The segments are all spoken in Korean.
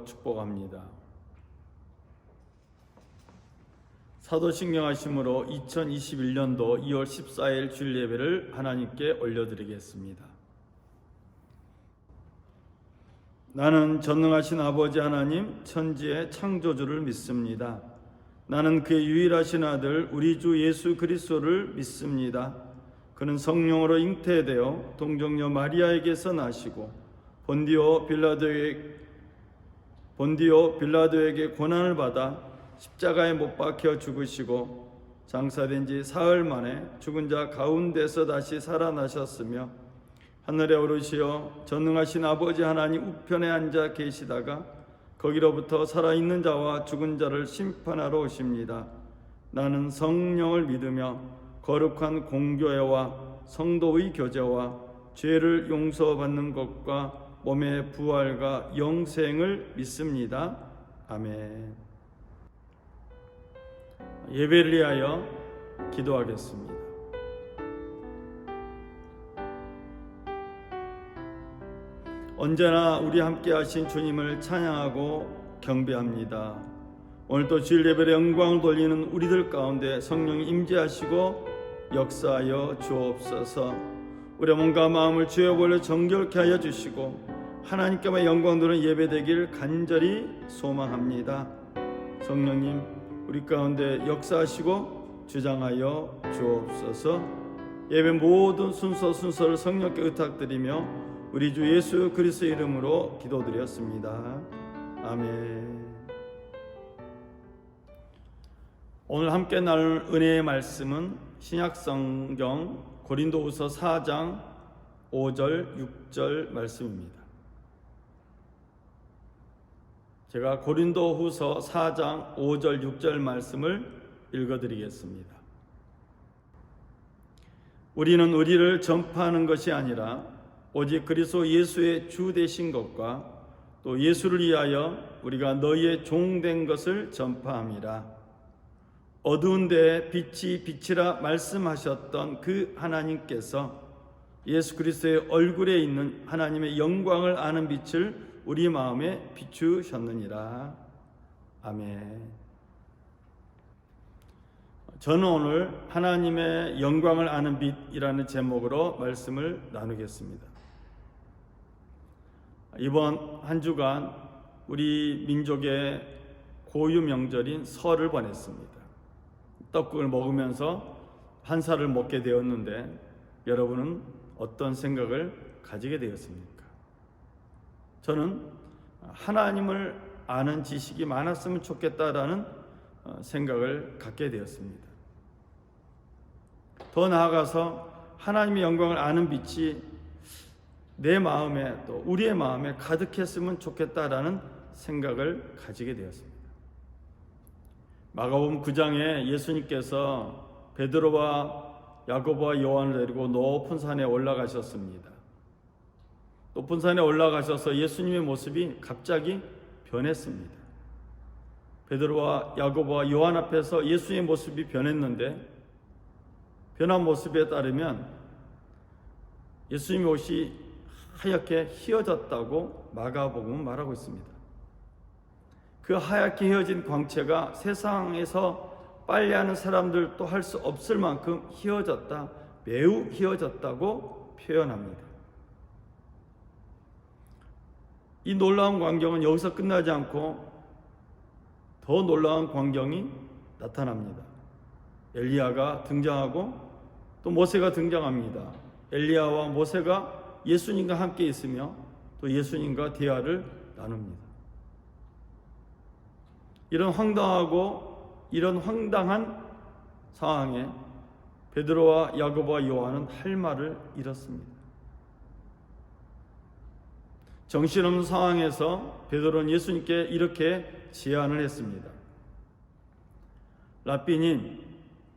축복합니다. 사도신경 하심으로 2021년도 2월 14일 주일 예배를 하나님께 올려드리겠습니다. 나는 전능하신 아버지 하나님 천지의 창조주를 믿습니다. 나는 그의 유일하신 아들 우리 주 예수 그리스도를 믿습니다. 그는 성령으로 잉태되어 동정녀 마리아에게서 나시고 본디오 빌라도에게 고난을 받아 십자가에 못 박혀 죽으시고 장사된 지 사흘 만에 죽은 자 가운데서 다시 살아나셨으며 하늘에 오르시어 전능하신 아버지 하나님 우편에 앉아 계시다가 거기로부터 살아있는 자와 죽은 자를 심판하러 오십니다. 나는 성령을 믿으며 거룩한 공교회와 성도의 교제와 죄를 용서받는 것과 몸의 부활과 영생을 믿습니다. 아멘. 예배를 위하여 기도하겠습니다. 언제나 우리 함께 하신 주님을 찬양하고 경배합니다. 오늘도 주일 예배의 영광을 돌리는 우리들 가운데 성령이 임재하시고 역사하여 주옵소서. 우리의 몸과 마음을 주의 본래 정결케 하여 주시고 하나님께만 영광 돌리는 예배되길 간절히 소망합니다. 성령님 우리 가운데 역사하시고 주장하여 주옵소서. 예배 모든 순서를 성령께 의탁드리며 우리 주 예수 그리스도 이름으로 기도드렸습니다. 아멘. 오늘 함께 나눌 은혜의 말씀은 신약성경 고린도후서 4장 5절 6절 말씀입니다. 제가 고린도후서 4장 5절 6절 말씀을 읽어드리겠습니다. 우리는 의리를 전파하는 것이 아니라 오직 그리스도 예수의 주 되신 것과 또 예수를 위하여 우리가 너희의 종 된 것을 전파함이라. 어두운 데에 빛이 빛이라 말씀하셨던 그 하나님께서 예수 그리스도의 얼굴에 있는 하나님의 영광을 아는 빛을 우리 마음에 비추셨느니라. 아멘. 저는 오늘 하나님의 영광을 아는 빛이라는 제목으로 말씀을 나누겠습니다. 이번 한 주간 우리 민족의 고유 명절인 설을 보냈습니다. 떡국을 먹으면서 한살을 먹게 되었는데 여러분은 어떤 생각을 가지게 되었습니까? 저는 하나님을 아는 지식이 많았으면 좋겠다라는 생각을 갖게 되었습니다. 더 나아가서 하나님의 영광을 아는 빛이 내 마음에 또 우리의 마음에 가득했으면 좋겠다라는 생각을 가지게 되었습니다. 마가복음 9장에 예수님께서 베드로와 야고보와 요한을 데리고 높은 산에 올라가셨습니다. 높은 산에 올라가셔서 예수님의 모습이 갑자기 변했습니다. 베드로와 야고보와 요한 앞에서 예수의 모습이 변했는데 변한 모습에 따르면 예수님의 옷이 하얗게 휘어졌다고 마가복음은 말하고 있습니다. 그 하얗게 휘어진 광채가 세상에서 빨래하는 사람들도 할 수 없을 만큼 휘어졌다, 매우 휘어졌다고 표현합니다. 이 놀라운 광경은 여기서 끝나지 않고 더 놀라운 광경이 나타납니다. 엘리야가 등장하고 또 모세가 등장합니다. 엘리야와 모세가 예수님과 함께 있으며 또 예수님과 대화를 나눕니다. 이런 황당하고 이런 황당한 상황에 베드로와 야고보와 요한은 할 말을 잃었습니다. 정신없는 상황에서 베드로는 예수님께 이렇게 제안을 했습니다. 랍비님,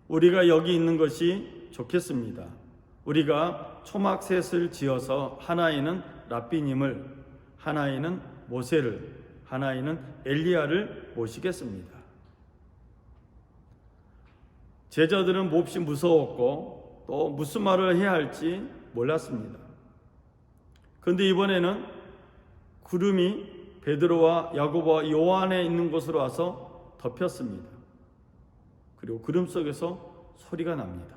우리가 여기 있는 것이 좋겠습니다. 우리가 초막셋을 지어서 하나에는 랍비님을, 하나에는 모세를, 하나에는 엘리야를 모시겠습니다. 제자들은 몹시 무서웠고 또 무슨 말을 해야 할지 몰랐습니다. 그런데 이번에는 구름이 베드로와 야고보와 요한에 있는 곳으로 와서 덮였습니다. 그리고 구름 속에서 소리가 납니다.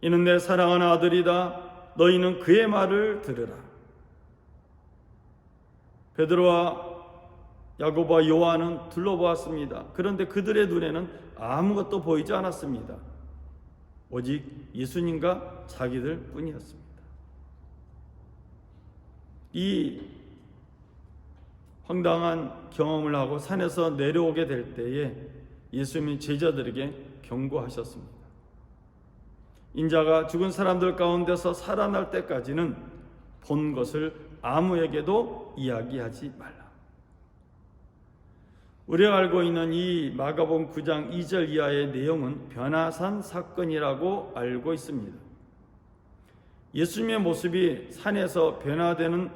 이는 내 사랑하는 아들이다. 너희는 그의 말을 들으라. 베드로와 야고보와 요한은 둘러보았습니다. 그런데 그들의 눈에는 아무것도 보이지 않았습니다. 오직 예수님과 자기들 뿐이었습니다. 이 황당한 경험을 하고 산에서 내려오게 될 때에 예수님이 제자들에게 경고하셨습니다. 인자가 죽은 사람들 가운데서 살아날 때까지는 본 것을 아무에게도 이야기하지 말라. 우리가 알고 있는 이 마가복음 9장 2절 이하의 내용은 변화산 사건이라고 알고 있습니다. 예수님의 모습이 산에서 변화되는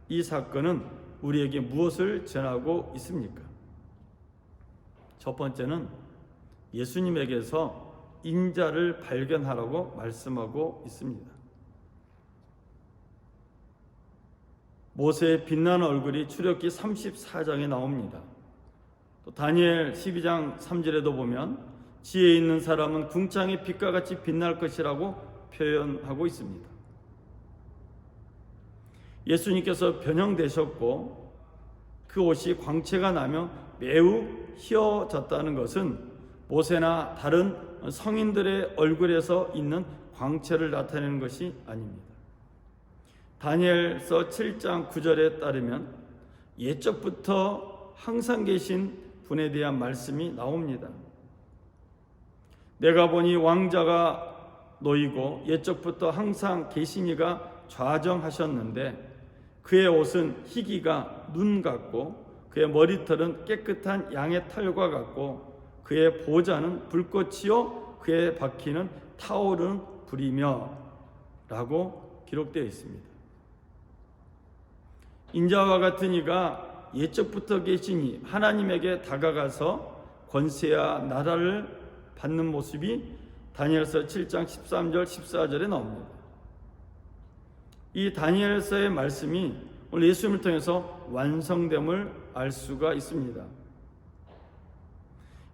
이 사건은 우리에게 무엇을 전하고 있습니까? 첫 번째는 예수님에게서 인자를 발견하라고 말씀하고 있습니다. 모세의 빛나는 얼굴이 출애굽기 34장에 나옵니다. 또 다니엘 12장 3절에도 보면 지혜 있는 사람은 궁창의 빛과 같이 빛날 것이라고 표현하고 있습니다. 예수님께서 변형되셨고 그 옷이 광채가 나며 매우 휘어졌다는 것은 모세나 다른 성인들의 얼굴에서 있는 광채를 나타내는 것이 아닙니다. 다니엘서 7장 9절에 따르면 옛적부터 항상 계신 분에 대한 말씀이 나옵니다. 내가 보니 왕자가 놓이고 옛적부터 항상 계시니가 좌정하셨는데 그의 옷은 희기가 눈 같고 그의 머리털은 깨끗한 양의 털과 같고 그의 보좌는 불꽃이요 그의 바퀴는 타오르는 불이며 라고 기록되어 있습니다. 인자와 같은 이가 옛적부터 계시니 하나님에게 다가가서 권세와 나라를 받는 모습이 다니엘서 7장 13절 14절에 나옵니다. 이 다니엘서의 말씀이 오늘 예수님을 통해서 완성됨을 알 수가 있습니다.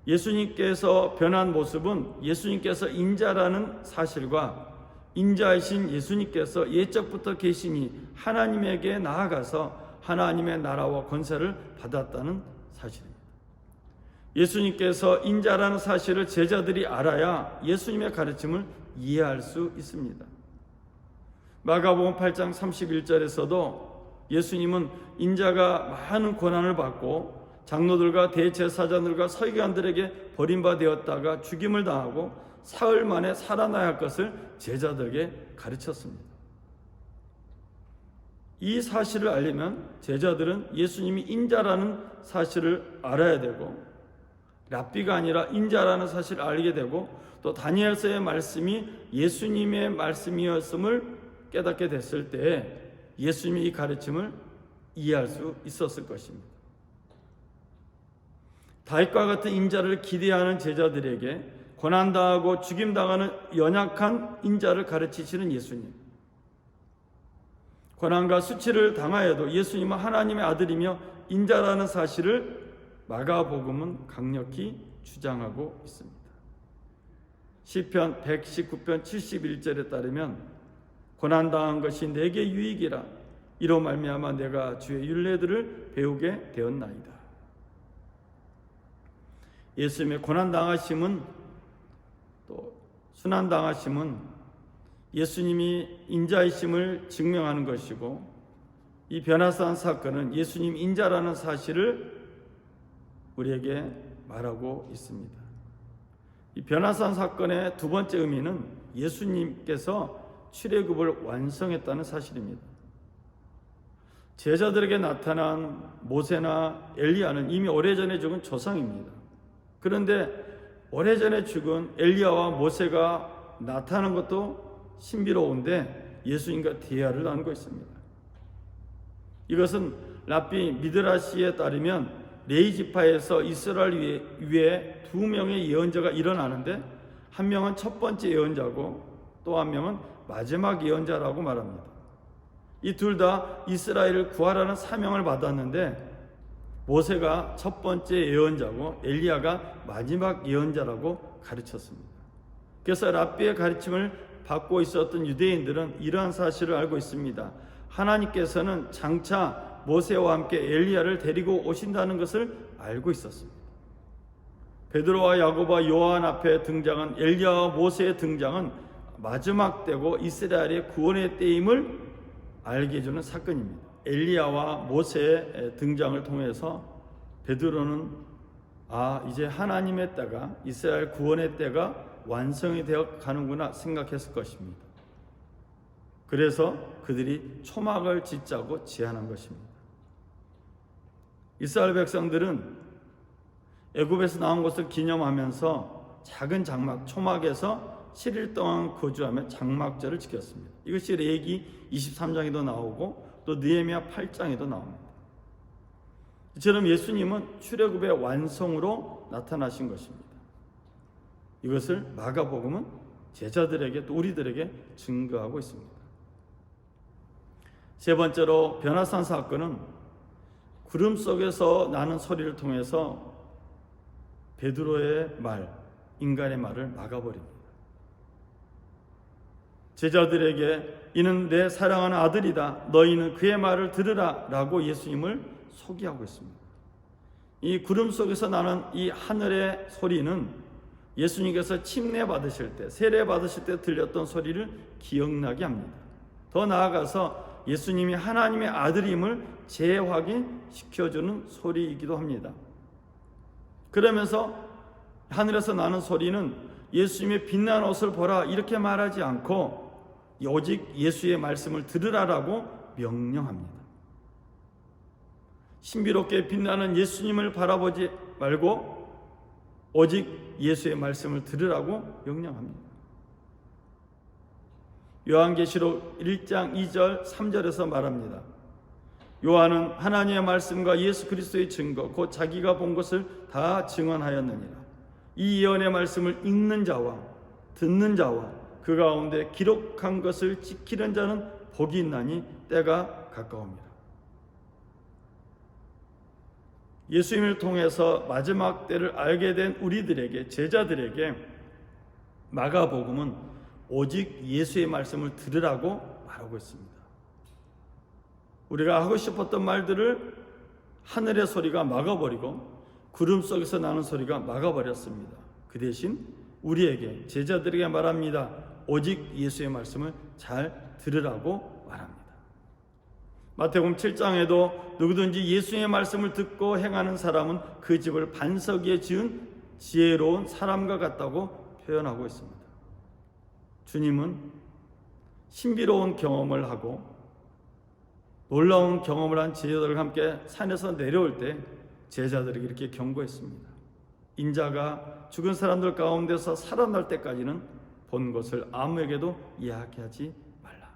예수님께서 변한 모습은 예수님께서 인자라는 사실과 인자이신 예수님께서 옛적부터 계시니 하나님에게 나아가서 하나님의 나라와 권세를 받았다는 사실입니다. 예수님께서 인자라는 사실을 제자들이 알아야 예수님의 가르침을 이해할 수 있습니다. 마가복음 8장 31절에서도 예수님은 인자가 많은 고난을 받고 장로들과 대제사장들과 서기관들에게 버림받았다가 죽임을 당하고 사흘 만에 살아나야 할 것을 제자들에게 가르쳤습니다. 이 사실을 알려면 제자들은 예수님이 인자라는 사실을 알아야 되고 랍비가 아니라 인자라는 사실을 알게 되고 또 다니엘서의 말씀이 예수님의 말씀이었음을 깨닫게 됐을 때에 예수님이 이 가르침을 이해할 수 있었을 것입니다. 다윗과 같은 인자를 기대하는 제자들에게 고난당하고 죽임당하는 연약한 인자를 가르치시는 예수님, 고난과 수치를 당하여도 예수님은 하나님의 아들이며 인자라는 사실을 마가복음은 강력히 주장하고 있습니다. 시편 119편 71절에 따르면 고난당한 것이 내게 유익이라 이로 말미암아 내가 주의 율례들을 배우게 되었나이다. 예수님의 고난당하심은 또 순환당하심은 예수님이 인자이심을 증명하는 것이고 이 변화산 사건은 예수님 인자라는 사실을 우리에게 말하고 있습니다. 이 변화산 사건의 두 번째 의미는 예수님께서 출애굽을 완성했다는 사실입니다. 제자들에게 나타난 모세나 엘리야는 이미 오래전에 죽은 조상입니다. 그런데 오래전에 죽은 엘리야와 모세가 나타난 것도 신비로운데 예수님과 대화를 나누고 있습니다. 이것은 랍비 미드라시에 따르면 레위 지파에서 이스라엘 위에 두 명의 예언자가 일어나는데 한 명은 첫 번째 예언자고 또 한 명은 마지막 예언자라고 말합니다. 이 둘 다 이스라엘을 구하라는 사명을 받았는데 모세가 첫 번째 예언자고 엘리야가 마지막 예언자라고 가르쳤습니다. 그래서 랍비의 가르침을 받고 있었던 유대인들은 이러한 사실을 알고 있습니다. 하나님께서는 장차 모세와 함께 엘리야를 데리고 오신다는 것을 알고 있었습니다. 베드로와 야고보와 요한 앞에 등장한 엘리야와 모세의 등장은 마지막 때고 이스라엘의 구원의 때임을 알게 해주는 사건입니다. 엘리야와 모세의 등장을 통해서 베드로는 이제 하나님의 때가, 이스라엘 구원의 때가 완성이 되어 가는구나 생각했을 것입니다. 그래서 그들이 초막을 짓자고 제안한 것입니다. 이스라엘 백성들은 애굽에서 나온 것을 기념하면서 작은 장막, 초막에서 7일 동안 거주하며 장막절을 지켰습니다. 이것이 레위기 23장에도 나오고 또 느헤미야 8장에도 나옵니다. 이처럼 예수님은 출애굽의 완성으로 나타나신 것입니다. 이것을 마가복음은 제자들에게 또 우리들에게 증거하고 있습니다. 세 번째로 변화산 사건은 구름 속에서 나는 소리를 통해서 베드로의 말, 인간의 말을 막아버립니다. 제자들에게 이는 내 사랑하는 아들이다, 너희는 그의 말을 들으라 라고 예수님을 소개하고 있습니다. 이 구름 속에서 나는 이 하늘의 소리는 예수님께서 침례 받으실 때, 세례 받으실 때 들렸던 소리를 기억나게 합니다. 더 나아가서 예수님이 하나님의 아들임을 재확인시켜주는 소리이기도 합니다. 그러면서 하늘에서 나는 소리는 예수님의 빛난 옷을 보라 이렇게 말하지 않고 오직 예수의 말씀을 들으라라고 명령합니다. 신비롭게 빛나는 예수님을 바라보지 말고 오직 예수의 말씀을 들으라고 명령합니다. 요한계시록 1장 2절 3절에서 말합니다. 요한은 하나님의 말씀과 예수 그리스도의 증거 곧 자기가 본 것을 다 증언하였느니라. 이 예언의 말씀을 읽는 자와 듣는 자와 그 가운데 기록한 것을 지키는 자는 복이 있나니 때가 가까웁니다. 예수님을 통해서 마지막 때를 알게 된 우리들에게, 제자들에게 마가복음은 오직 예수의 말씀을 들으라고 말하고 있습니다. 우리가 하고 싶었던 말들을 하늘의 소리가 막아버리고 구름 속에서 나는 소리가 막아버렸습니다. 그 대신 우리에게, 제자들에게 말합니다. 오직 예수의 말씀을 잘 들으라고 말합니다. 마태복음 7장에도 누구든지 예수의 말씀을 듣고 행하는 사람은 그 집을 반석 위에 지은 지혜로운 사람과 같다고 표현하고 있습니다. 주님은 신비로운 경험을 하고 놀라운 경험을 한 제자들과 함께 산에서 내려올 때 제자들에게 이렇게 경고했습니다. 인자가 죽은 사람들 가운데서 살아날 때까지는 본 것을 아무에게도 이야기하지 말라.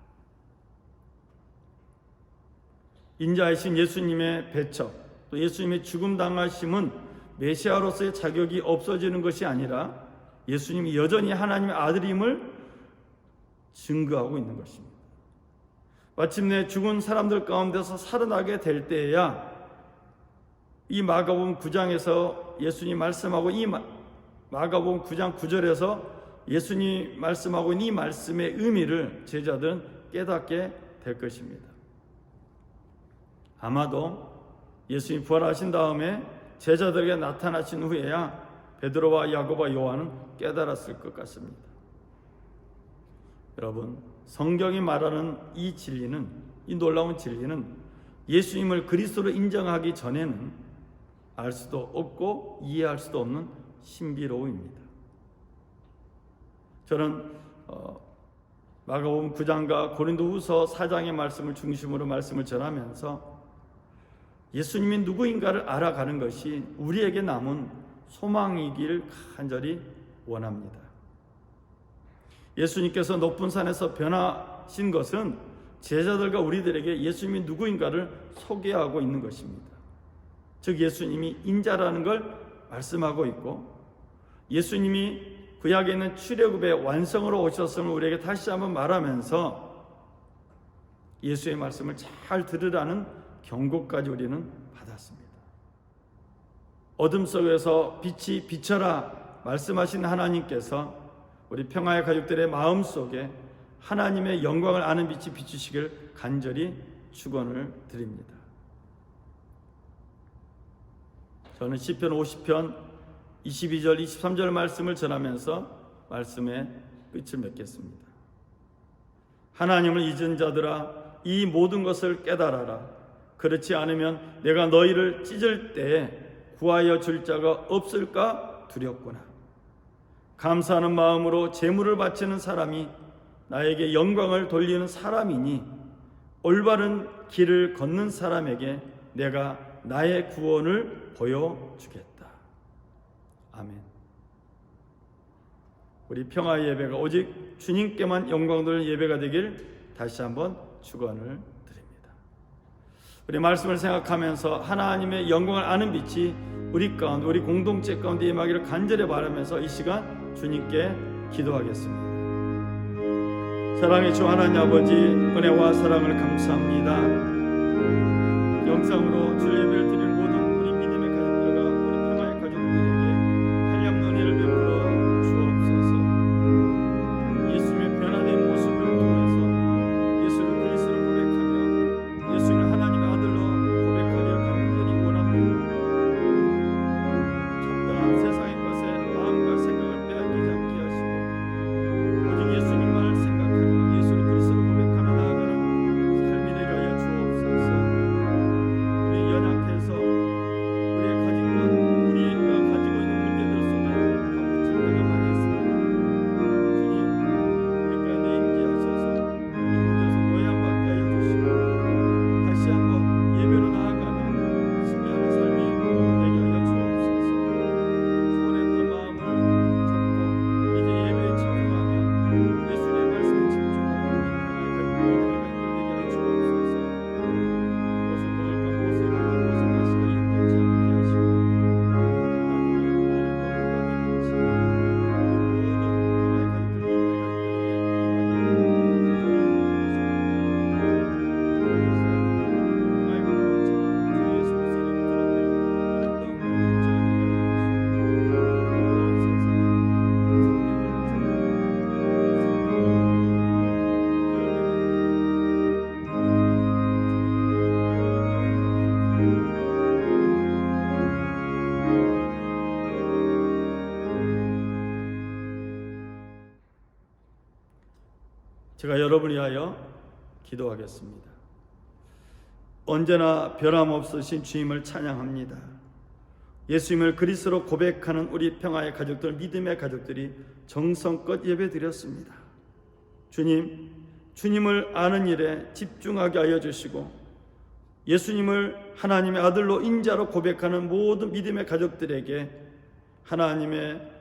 인자이신 예수님의 배척, 또 예수님의 죽음 당하심은 메시아로서의 자격이 없어지는 것이 아니라 예수님이 여전히 하나님의 아들임을 증거하고 있는 것입니다. 마침내 죽은 사람들 가운데서 살아나게 될 때에야 이 마가복음 9장에서 예수님 말씀하고 이 마가복음 9장 9절에서 예수님 말씀하고 이 말씀의 의미를 제자들은 깨닫게 될 것입니다. 아마도 예수님 부활하신 다음에 제자들에게 나타나신 후에야 베드로와 야고보와 요한은 깨달았을 것 같습니다. 여러분, 성경이 말하는 이 진리는, 이 놀라운 진리는 예수님을 그리스도로 인정하기 전에는 알 수도 없고 이해할 수도 없는 신비로움입니다. 저는 마가복음 9장과 고린도후서 4장의 말씀을 중심으로 말씀을 전하면서 예수님이 누구인가를 알아가는 것이 우리에게 남은 소망이길 간절히 원합니다. 예수님께서 높은 산에서 변하신 것은 제자들과 우리들에게 예수님이 누구인가를 소개하고 있는 것입니다. 즉 예수님이 인자라는 걸 말씀하고 있고 예수님이 구약에 있는 출애굽의 완성으로 오셨음을 우리에게 다시 한번 말하면서 예수의 말씀을 잘 들으라는 경고까지 우리는 받았습니다. 어둠 속에서 빛이 비쳐라 말씀하신 하나님께서 우리 평화의 가족들의 마음속에 하나님의 영광을 아는 빛이 비추시길 간절히 축원을 드립니다. 저는 시편 50편 22절 23절 말씀을 전하면서 말씀의 끝을 맺겠습니다. 하나님을 잊은 자들아 이 모든 것을 깨달아라. 그렇지 않으면 내가 너희를 찢을 때에 구하여 줄 자가 없을까 두렵구나. 감사하는 마음으로 제물을 바치는 사람이 나에게 영광을 돌리는 사람이니 올바른 길을 걷는 사람에게 내가 나의 구원을 보여주겠다. 아멘. 우리 평화의 예배가 오직 주님께만 영광 돌리는 예배가 되길 다시 한번 축원을 드립니다. 우리 말씀을 생각하면서 하나님의 영광을 아는 빛이 우리 가운데, 우리 공동체 가운데 임하기를 간절히 바라면서 이 시간 주님께 기도하겠습니다. 사랑의 주 하나님 아버지, 은혜와 사랑을 감사합니다. 영상으로 주 예배를 드리는 모든 우리 믿음의 가족들과 우리 평화의 가족들에게 한량의 은혜를 베풀어 주옵소서. 예수님의 변화된 모습을 통해서 예수를 그리스도로 고백하며 예수님을 하나님의 아들로 고백하기를 간절히 원합니다. 잡다한 세상의 것에 마음과 생각을 빼앗기지 않게 하시고 오직 예수님만을 생각하며 예수를 그리스도로 고백하며 나아가는 삶이 되게 하여 주옵소서. 우리 연약해서 우리의 가진 것, 우리가 가지고 있는 문제들 속에 파묻힐 때가 많이 있습니다. 주님, 우리 가운데 임재하셔서 이 문제에서 노예함받게 하여 주시고 다시 한번 예배로 나아가는 승리하는 삶이 되게 하여 주옵소서. 소원했던 마음을 접고 이제 예배에 집중하며 예수님의 말씀에 집중하는 우리 평화의 가족, 믿음의 가족들 되게 하여 주옵소서. 무엇을 먹을까, 무엇을 입을까, 무엇을 마실까 염려치 않게 하시고 하나님의 많은 영광의 빛이 우리 모든 평화의 가족들, 믿음의 제가 여러분을 위하여 기도하겠습니다. 언제나 변함없으신 주님을 찬양합니다. 예수님을 그리스도로 고백하는 우리 평화의 가족들, 믿음의 가족들이 정성껏 예배드렸습니다. 주님, 주님을 아는 일에 집중하게 하여 주시고 예수님을 하나님의 아들로 인자로 고백하는 모든 믿음의 가족들에게 하나님의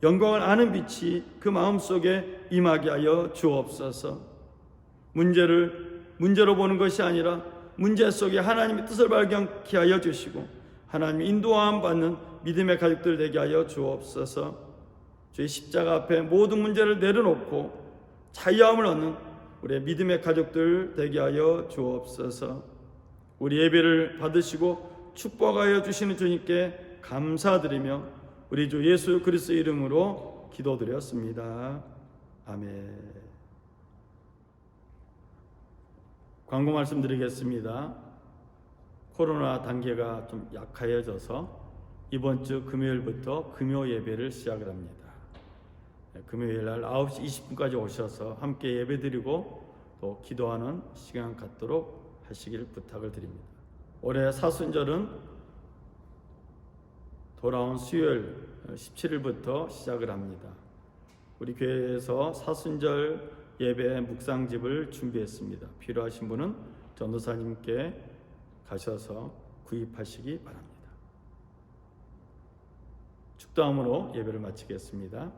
영광을 아는 빛이 그 마음속에 임하게 하여 주옵소서. 문제로 보는 것이 아니라 문제 속에 하나님의 뜻을 발견케 하여 주시고 하나님의 인도함 받는 믿음의 가족들 되게 하여 주옵소서. 주의 십자가 앞에 모든 문제를 내려놓고 자유함을 얻는 우리의 믿음의 가족들 되게 하여 주옵소서. 우리 예배를 받으시고 축복하여 주시는 주님께 감사드리며 우리 주 예수 그리스도 이름으로 기도드렸습니다. 아멘. 광고 말씀드리겠습니다. 코로나 단계가 좀 약해져서 이번 주 금요일부터 금요 예배를 시작을 합니다. 금요일 날 9시 20분까지 오셔서 함께 예배드리고 또 기도하는 시간 갖도록 하시길 부탁을 드립니다. 올해 사순절은 돌아온 수요일 17일부터 시작을 합니다. 우리 교회에서 사순절 예배 묵상집을 준비했습니다. 필요하신 분은 전도사님께 가셔서 구입하시기 바랍니다. 축도함으로 예배를 마치겠습니다.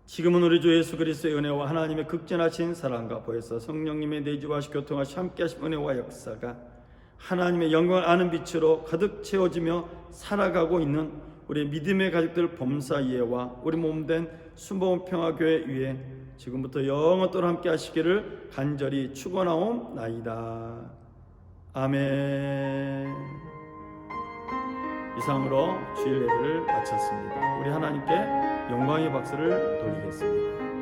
지금은 우리 주 예수 그리스도의 은혜와 하나님의 극진하신 사랑과 보혜사 성령님의 내주하시 교통하시 함께하신 은혜와 역사가 하나님의 영광을 아는 빛으로 가득 채워지며 살아가고 있는 우리 믿음의 가족들 범사이에와 우리 몸된 순복음 평화교회 위에 지금부터 영원토록 함께 하시기를 간절히 축원하옵나이다. 아멘. 이상으로 주일 예배를 마쳤습니다. 우리 하나님께 영광의 박수를 돌리겠습니다.